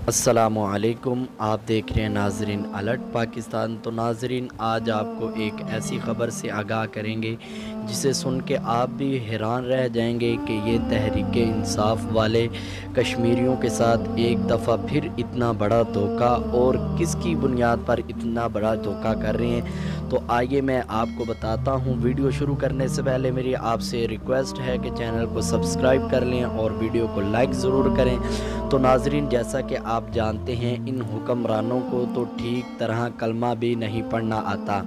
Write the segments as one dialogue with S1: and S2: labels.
S1: السلام علیکم، آپ دیکھ رہے ہیں ناظرین الرٹ پاکستان۔ تو ناظرین، آج آپ کو ایک ایسی خبر سے آگاہ کریں گے جسے سن کے آپ بھی حیران رہ جائیں گے کہ یہ تحریک انصاف والے کشمیریوں کے ساتھ ایک دفعہ پھر اتنا بڑا دھوکا، اور کس کی بنیاد پر اتنا بڑا دھوکا کر رہے ہیں۔ تو آئیے میں آپ کو بتاتا ہوں۔ ویڈیو شروع کرنے سے پہلے میری آپ سے ریکویسٹ ہے کہ چینل کو سبسکرائب کر لیں اور ویڈیو کو لائک ضرور کریں۔ تو ناظرین، جیسا کہ آپ جانتے ہیں ان حکمرانوں کو تو ٹھیک طرح کلمہ بھی نہیں پڑھنا آتا۔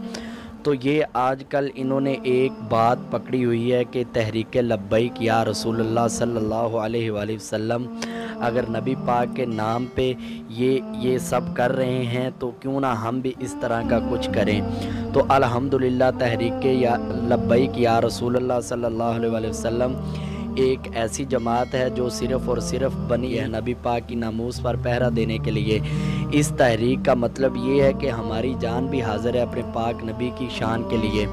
S1: تو یہ آج کل انہوں نے ایک بات پکڑی ہوئی ہے کہ تحریک لبیک یا رسول اللہ صلی اللہ علیہ وآلہ وسلم، اگر نبی پاک کے نام پہ یہ سب کر رہے ہیں تو کیوں نہ ہم بھی اس طرح کا کچھ کریں۔ تو الحمدللہ تحریک یا لبیک یا رسول اللہ صلی اللہ علیہ وآلہ وسلم ایک ایسی جماعت ہے جو صرف اور صرف بنی ہے نبی پاک کی ناموس پر پہرا دینے کے لیے۔ اس تحریک کا مطلب یہ ہے کہ ہماری جان بھی حاضر ہے اپنے پاک نبی کی شان کے لیے۔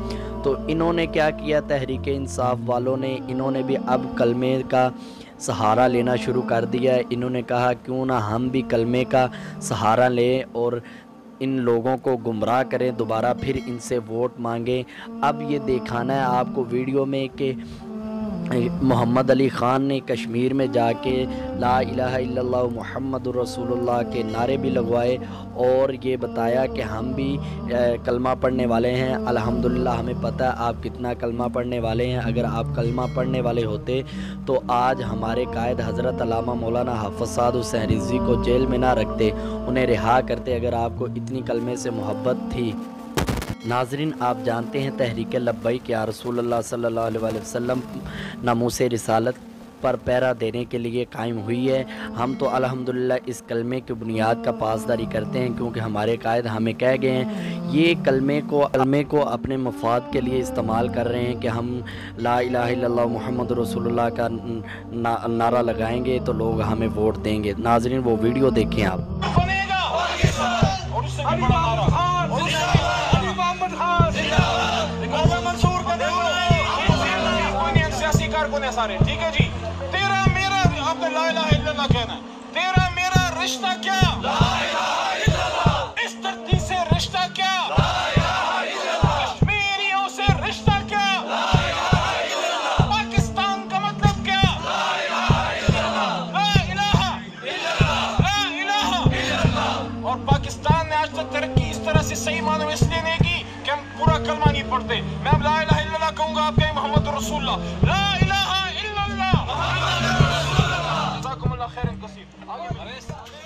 S1: تو انہوں نے کیا کیا، تحریک انصاف والوں نے، انہوں نے بھی اب کلمے کا سہارا لینا شروع کر دیا ہے۔ انہوں نے کہا کیوں نہ ہم بھی کلمے کا سہارا لیں اور ان لوگوں کو گمراہ کریں، دوبارہ پھر ان سے ووٹ مانگیں۔ اب یہ دکھانا ہے آپ کو ویڈیو میں کہ محمد علی خان نے کشمیر میں جا کے لا الہ الا اللہ محمد رسول اللہ کے نعرے بھی لگوائے اور یہ بتایا کہ ہم بھی کلمہ پڑھنے والے ہیں۔ الحمدللہ ہمیں پتہ ہے آپ کتنا کلمہ پڑھنے والے ہیں۔ اگر آپ کلمہ پڑھنے والے ہوتے تو آج ہمارے قائد حضرت علامہ مولانا حافظ سعد حسین رضوی کو جیل میں نہ رکھتے، انہیں رہا کرتے اگر آپ کو اتنی کلمے سے محبت تھی۔ ناظرین، آپ جانتے ہیں تحریک لبیک یا رسول اللہ صلی اللہ علیہ وآلہ وسلم ناموس رسالت پر پہرا دینے کے لیے قائم ہوئی ہے۔ ہم تو الحمدللہ اس کلمے کی بنیاد کا پاسداری کرتے ہیں کیونکہ ہمارے قائد ہمیں کہہ گئے ہیں۔ یہ کلمے کو اپنے مفاد کے لیے استعمال کر رہے ہیں کہ ہم لا الہ الا اللہ محمد رسول اللہ کا نعرہ لگائیں گے تو لوگ ہمیں ووٹ دیں گے۔ ناظرین، وہ ویڈیو دیکھیں آپ۔
S2: سارے ٹھیک ہے جی، تیرا میرا آپ نے لا الہ الا اللہ کہنا ہے، تیرا میرا رشتہ کیا؟ لا الہ الا اللہ۔ اس دھرتی سے رشتہ کیا؟ لا الہ الا اللہ۔ کشمیریوں سے رشتہ کیا؟ لا الہ الا اللہ۔ پاکستان کا مطلب کیا؟ لا الہ الا اللہ۔ لا الہ الا اللہ۔ لا الہ الا اللہ۔ اور پاکستان نے آج تک ترقی اس طرح سے صحیح معنوں میں اس لیے نہیں کی کہ ہم پورا کلمہ نہیں پڑھتے۔ میں اب لا الہ الا اللہ کہوں گا، آپ کہیں محمد رسول اللہ۔ لا الہ الا اللہ۔ جزاکم اللہ خیرن کثیر۔